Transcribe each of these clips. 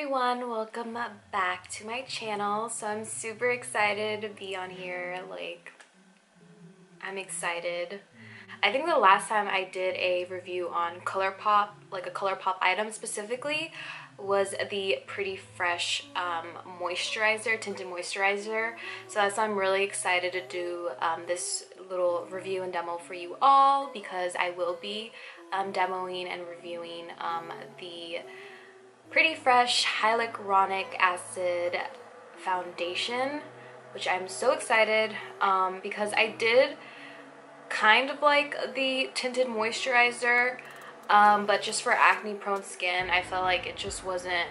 everyone, welcome back to my channel. So I'm super excited to be on here. I'm excited. I think the last time I did a review on Colourpop, like a Colourpop item specifically, was the Pretty Fresh moisturizer, tinted moisturizer. So that's why I'm really excited to do this little review and demo for you all, because I will be demoing and reviewing the Pretty Fresh Hyaluronic Acid foundation, which I'm so excited because I did kind of like the tinted moisturizer, but just for acne prone skin I felt like it just wasn't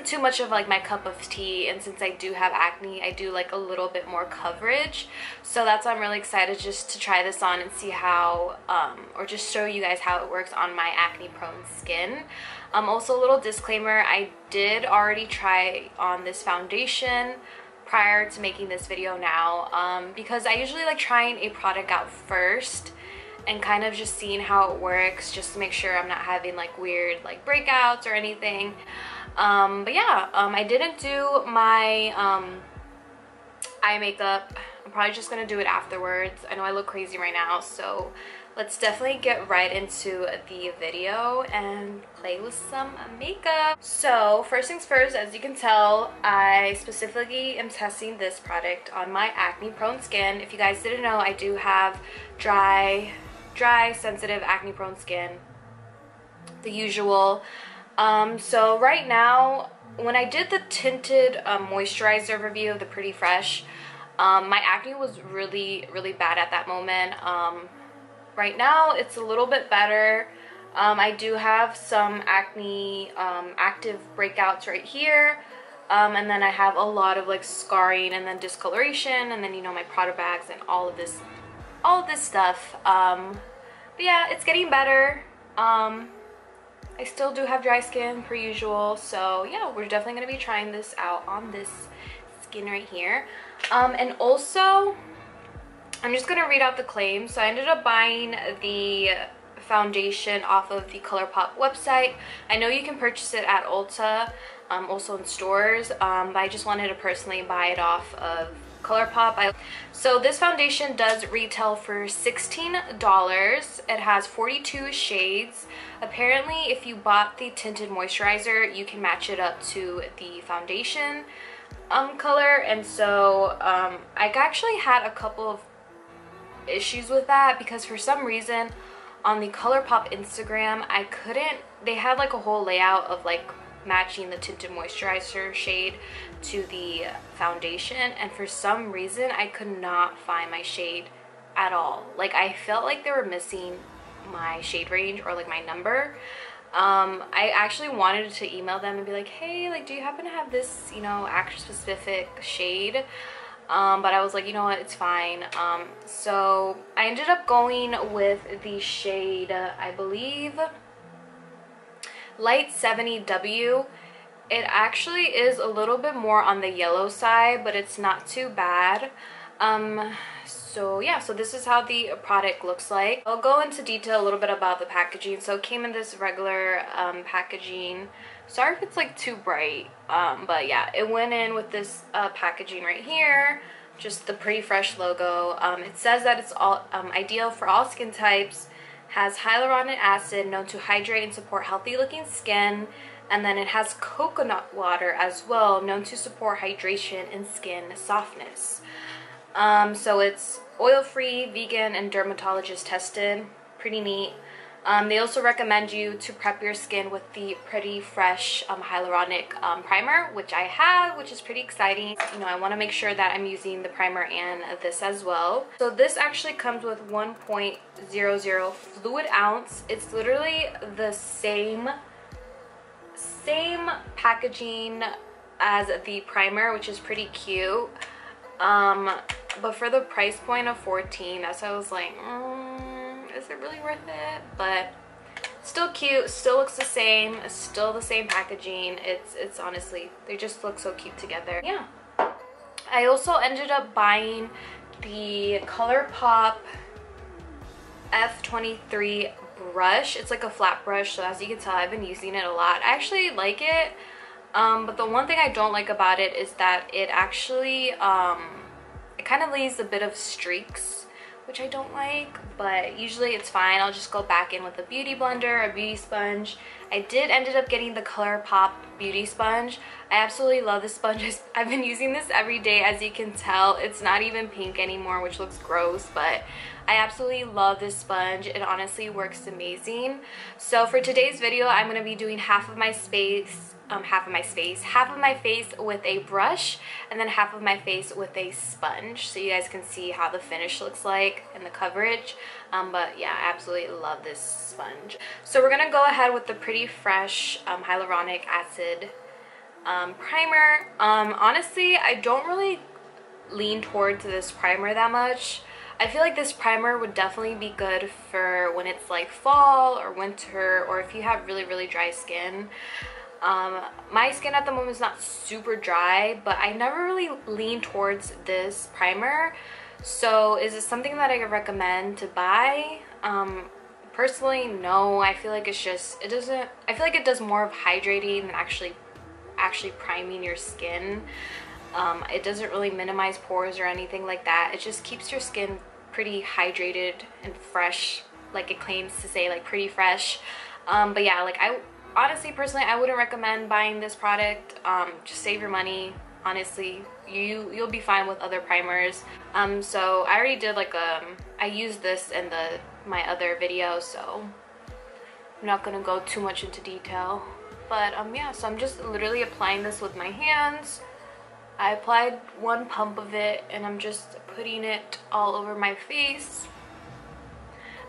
too much of like my cup of tea, and since I do have acne I do like a little bit more coverage, so that's why I'm really excited just to try this on and see how or just show you guys how it works on my acne prone skin. Also, a little disclaimer, I did already try on this foundation prior to making this video now, because I usually like trying a product out first and kind of just seeing how it works, just to make sure I'm not having like weird like breakouts or anything. But yeah, I didn't do my eye makeup. I'm probably just gonna do it afterwards. I know I look crazy right now, so let's definitely get right into the video and play with some makeup. So first things first, as you can tell, I specifically am testing this product on my acne prone skin. If you guys didn't know, I do have dry, sensitive, acne prone skin, the usual. So right now, when I did the tinted moisturizer review of the Pretty Fresh, my acne was really bad at that moment. Right now it's a little bit better. I do have some acne active breakouts right here, and then I have a lot of like scarring and then discoloration, and then, you know, my product bags and all of this stuff. But yeah, it's getting better. I still do have dry skin per usual, so yeah, we're definitely going to be trying this out on this skin right here. And also, I'm just going to read out the claims. So I ended up buying the foundation off of the Colourpop website. I know you can purchase it at Ulta, also in stores, but I just wanted to personally buy it off of Colourpop. So this foundation does retail for $16. It has 42 shades. Apparently, if you bought the tinted moisturizer, you can match it up to the foundation color, and so I actually had a couple of issues with that, because for some reason on the Colourpop Instagram they had like a whole layout of like matching the tinted moisturizer shade to the foundation, and for some reason I could not find my shade at all. Like, I felt like they were missing my shade range or like my number. I actually wanted to email them and be like, hey, like, do you happen to have this, you know, actor specific shade? But I was like, you know what, it's fine. So I ended up going with the shade, I believe, Light 70W. It actually is a little bit more on the yellow side, but it's not too bad. So yeah, so this is how the product looks like. I'll go into detail a little bit about the packaging. So it came in this regular packaging. Sorry if it's like too bright, but yeah, it went in with this packaging right here, just the Pretty Fresh logo. It says that it's all ideal for all skin types, has hyaluronic acid known to hydrate and support healthy looking skin, and then it has coconut water as well, known to support hydration and skin softness. So it's oil-free, vegan, and dermatologist tested. Pretty neat. They also recommend you to prep your skin with the Pretty Fresh hyaluronic primer, which I have, which is pretty exciting. You know, I want to make sure that I'm using the primer and this as well. So this actually comes with 1.00 fluid ounce. It's literally the same packaging as the primer, which is pretty cute. But for the price point of $14, that's why I was like, is it really worth it? But still cute, still looks the same, still the same packaging. It's honestly, they just look so cute together. Yeah. I also ended up buying the Colourpop F23 brush. It's like a flat brush, so as you can tell, I've been using it a lot. I actually like it, but the one thing I don't like about it is that it actually it kind of leaves a bit of streaks, which I don't like, but usually it's fine. I'll just go back in with a beauty blender, a beauty sponge. I did ended up getting the Colourpop beauty sponge. I absolutely love this sponge. I've been using this every day. As you can tell, it's not even pink anymore, which looks gross, but I absolutely love this sponge. It honestly works amazing. So for today's video, I'm going to be doing half of my face with a brush and then half of my face with a sponge, so you guys can see how the finish looks like and the coverage. But yeah, I absolutely love this sponge. So we're gonna go ahead with the Pretty Fresh hyaluronic acid primer. Honestly, I don't really lean towards this primer that much. I feel like this primer would definitely be good for when it's like fall or winter, or if you have really dry skin. My skin at the moment is not super dry, but I never really lean towards this primer. So is it something that I recommend to buy? Personally, no. I feel like I feel like it does more of hydrating than actually priming your skin. It doesn't really minimize pores or anything like that. It just keeps your skin pretty hydrated and fresh, like it claims to say, like pretty fresh. But yeah, like honestly, personally, I wouldn't recommend buying this product. Just save your money. Honestly, you'll be fine with other primers. So I already did like I used this in my other video, so I'm not gonna go too much into detail. But yeah, so I'm just literally applying this with my hands. I applied one pump of it and I'm just putting it all over my face.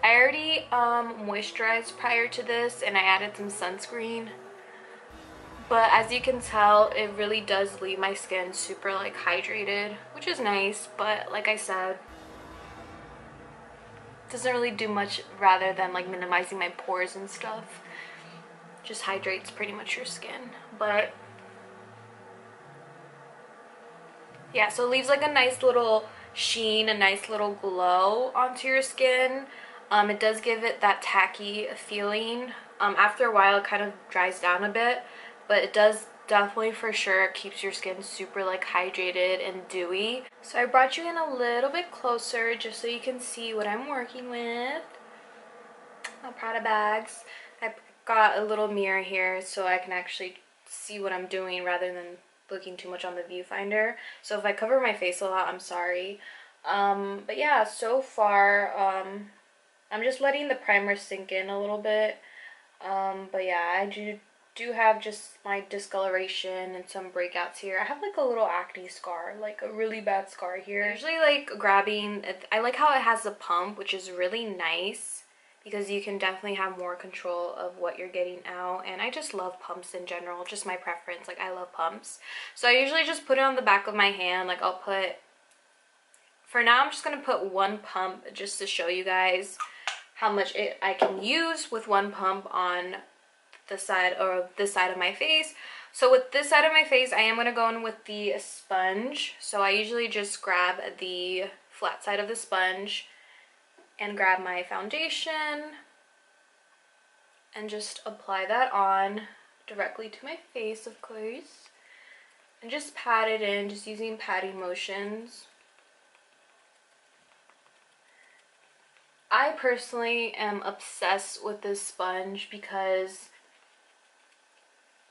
I already moisturized prior to this and I added some sunscreen, but as you can tell, it really does leave my skin super like hydrated, which is nice, but like I said, it doesn't really do much rather than like minimizing my pores and stuff. Just hydrates pretty much your skin. But yeah, so it leaves like a nice little sheen, a nice little glow onto your skin. It does give it that tacky feeling. After a while, it kind of dries down a bit, but it does definitely for sure keeps your skin super like hydrated and dewy. So I brought you in a little bit closer just so you can see what I'm working with. My Prada bags. I got a little mirror here so I can actually see what I'm doing rather than looking too much on the viewfinder. So if I cover my face a lot, I'm sorry. But yeah, so far I'm just letting the primer sink in a little bit. But yeah, I do have just my discoloration and some breakouts here. I have like a little acne scar, like a really bad scar here. I usually like grabbing it. I like how it has a pump, which is really nice because you can definitely have more control of what you're getting out. And I just love pumps in general, just my preference. Like I love pumps. So I usually just put it on the back of my hand. Like for now I'm just gonna put one pump just to show you guys how much I can use with one pump on the side or this side of my face. So with this side of my face, I am going to go in with the sponge. So I usually just grab the flat side of the sponge and grab my foundation and just apply that on directly to my face, of course, and just pat it in, just using patting motions. I personally am obsessed with this sponge because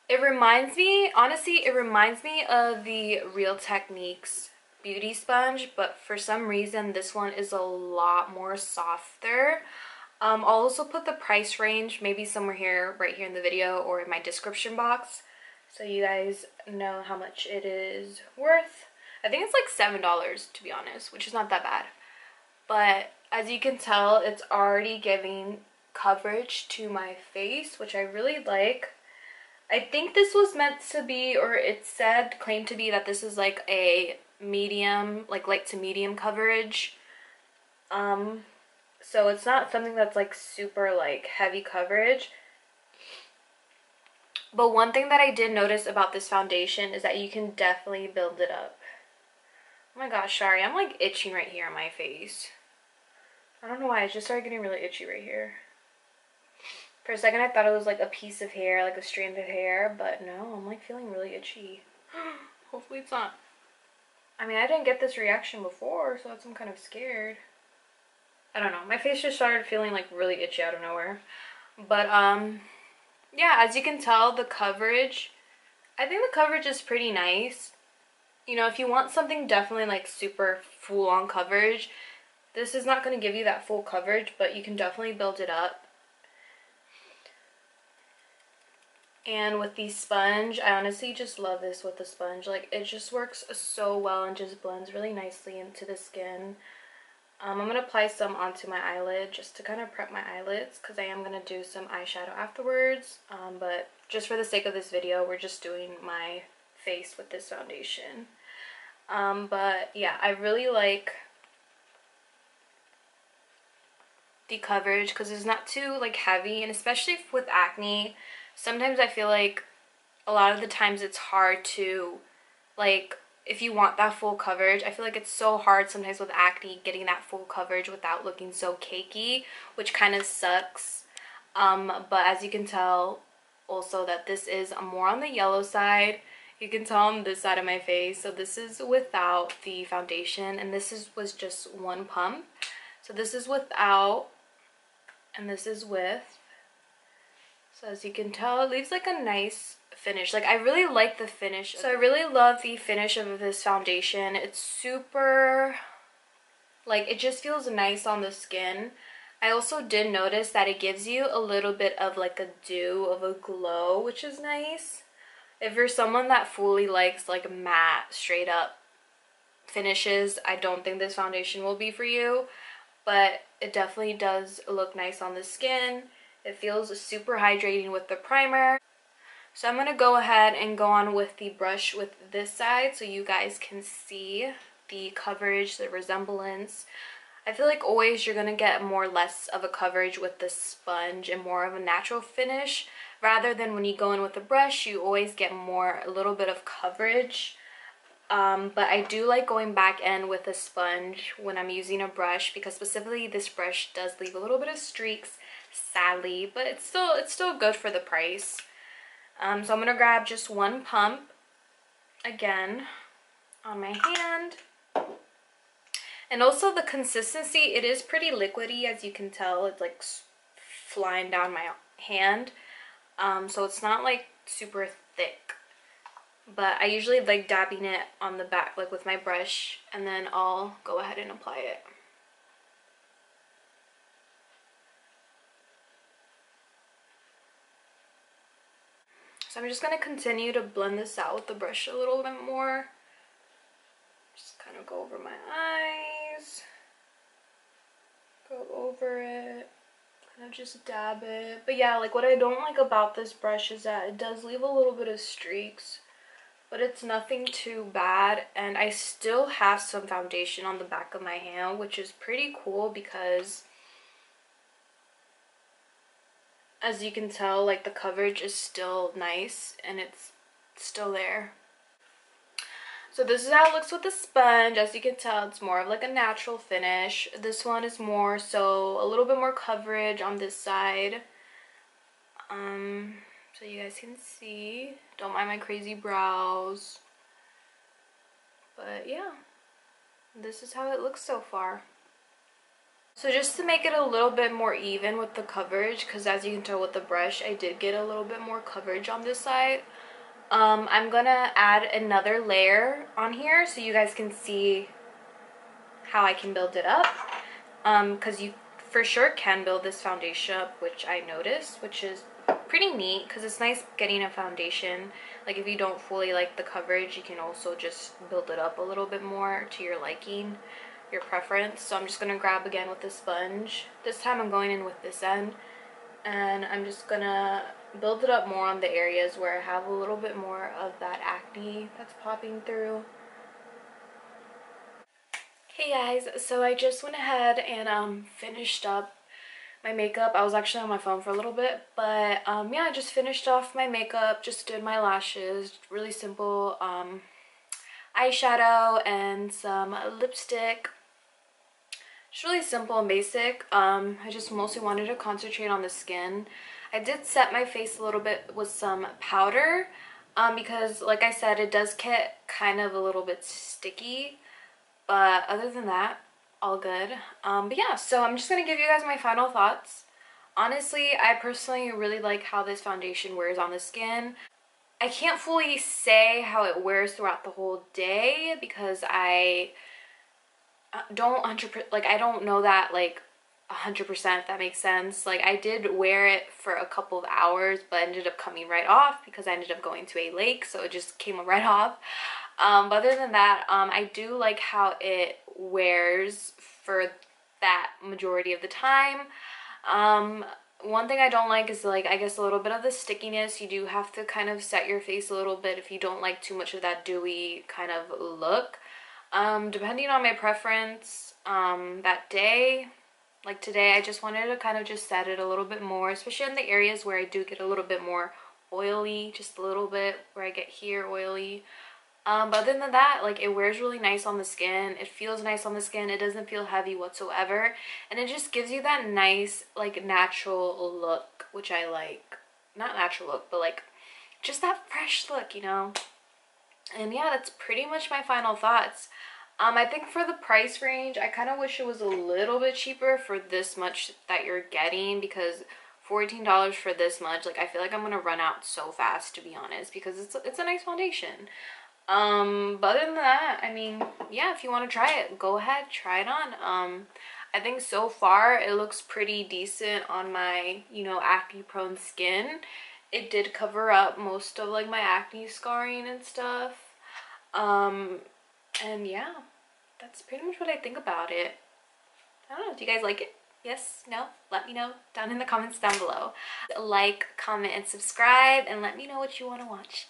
it reminds me, honestly, it reminds me of the Real Techniques beauty sponge, but for some reason this one is a lot more softer. I'll also put the price range maybe somewhere here, right here in the video or in my description box, so you guys know how much it is worth. I think it's like $7 to be honest, which is not that bad. But as you can tell, it's already giving coverage to my face, which I really like. I think this was meant to be, or it said, claimed to be that this is like a medium, like light to medium coverage. So it's not something that's like super like heavy coverage. But one thing that I did notice about this foundation is that you can definitely build it up. Oh my gosh, sorry, I'm like itching right here on my face. I don't know why, I just started getting really itchy right here. For a second I thought it was like a piece of hair, like a strand of hair, but no, I'm like feeling really itchy. Hopefully it's not. I mean, I didn't get this reaction before, so that's I'm kind of scared. I don't know. My face just started feeling like really itchy out of nowhere. But yeah, as you can tell, the coverage, I think the coverage is pretty nice. You know, if you want something definitely like super full on coverage, this is not going to give you that full coverage, but you can definitely build it up. And with the sponge, I honestly just love this with the sponge. Like, it just works so well and just blends really nicely into the skin. I'm going to apply some onto my eyelid just to kind of prep my eyelids because I am going to do some eyeshadow afterwards. But just for the sake of this video, we're just doing my face with this foundation. But yeah, I really like the coverage because it's not too like heavy, and especially with acne, sometimes I feel like a lot of the times it's hard to, like, if you want that full coverage, I feel like it's so hard sometimes with acne getting that full coverage without looking so cakey, which kind of sucks. But as you can tell also that this is more on the yellow side. You can tell on this side of my face. So this is without the foundation, and this was just one pump. So this is without, and this is with. So as you can tell, it leaves like a nice finish. Like, I really like the finish. So I really love the finish of this foundation. It's super, like, it just feels nice on the skin. I also did notice that it gives you a little bit of like a dew of a glow, which is nice. If you're someone that fully likes like matte, straight up finishes, I don't think this foundation will be for you. But it definitely does look nice on the skin. It feels super hydrating with the primer. So I'm going to go ahead and go on with the brush with this side so you guys can see the coverage, the resemblance. I feel like always you're going to get more or less of a coverage with the sponge and more of a natural finish, rather than when you go in with the brush, you always get a little bit of coverage. But I do like going back in with a sponge when I'm using a brush, because specifically this brush does leave a little bit of streaks, sadly, but it's still good for the price. So I'm gonna grab just one pump again on my hand. And also the consistency, it is pretty liquidy, as you can tell. It's like flying down my hand. So it's not like super thick. But I usually like dabbing it on the back, like with my brush, and then I'll go ahead and apply it. So I'm just going to continue to blend this out with the brush a little bit more. Just kind of go over my eyes, go over it, kind of just dab it. But yeah, like what I don't like about this brush is that it does leave a little bit of streaks, but it's nothing too bad. And I still have some foundation on the back of my hand, which is pretty cool because as you can tell, like the coverage is still nice and it's still there. So this is how it looks with the sponge. As you can tell, it's more of like a natural finish. This one is more so a little bit more coverage on this side. So you guys can see. Don't mind my crazy brows. But yeah, this is how it looks so far. So just to make it a little bit more even with the coverage, because as you can tell with the brush, I did get a little bit more coverage on this side. I'm gonna add another layer on here so you guys can see how I can build it up. Because you for sure can build this foundation up, which I noticed, which is pretty neat because it's nice getting a foundation. Like if you don't fully like the coverage, you can also just build it up a little bit more to your liking, your preference. So I'm just gonna grab again with the sponge. This time I'm going in with this end, and I'm just gonna build it up more on the areas where I have a little bit more of that acne that's popping through. Hey guys, so I just went ahead and finished up my makeup. I was actually on my phone for a little bit, but yeah, I just finished off my makeup, just did my lashes, really simple eyeshadow and some lipstick. Just really simple and basic. I just mostly wanted to concentrate on the skin. I did set my face a little bit with some powder because like I said, it does get kind of a little bit sticky, but other than that, all good. But yeah, so I'm just gonna give you guys my final thoughts. Honestly, I personally really like how this foundation wears on the skin. I can't fully say how it wears throughout the whole day because I don't 100%, like I don't know that like 100%, if that makes sense. Like I did wear it for a couple of hours but ended up coming right off because I ended up going to a lake, so it just came right off. But other than that, I do like how it wears for that majority of the time. One thing I don't like is like, I guess a little bit of the stickiness. You do have to kind of set your face a little bit if you don't like too much of that dewy kind of look. Depending on my preference, that day, like today, I just wanted to kind of just set it a little bit more, especially in the areas where I do get a little bit more oily, just a little bit where I get here oily. But other than that, like it wears really nice on the skin. It feels nice on the skin. It doesn't feel heavy whatsoever. And it just gives you that nice, like natural look, which I like. Not natural look, but like just that fresh look, you know? And yeah, that's pretty much my final thoughts. I think for the price range, I kind of wish it was a little bit cheaper for this much that you're getting, because $14 for this much, like I feel like I'm gonna run out so fast, to be honest, because it's a nice foundation. But other than that, I mean, yeah, if you want to try it, go ahead, try it on. I think so far it looks pretty decent on my, you know, acne prone skin. It did cover up most of like my acne scarring and stuff. And yeah, that's pretty much what I think about it. I don't know, do you guys like it? Yes? No? Let me know down in the comments down below. Like, comment, and subscribe, and let me know what you want to watch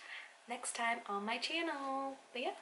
next time on my channel. But yeah.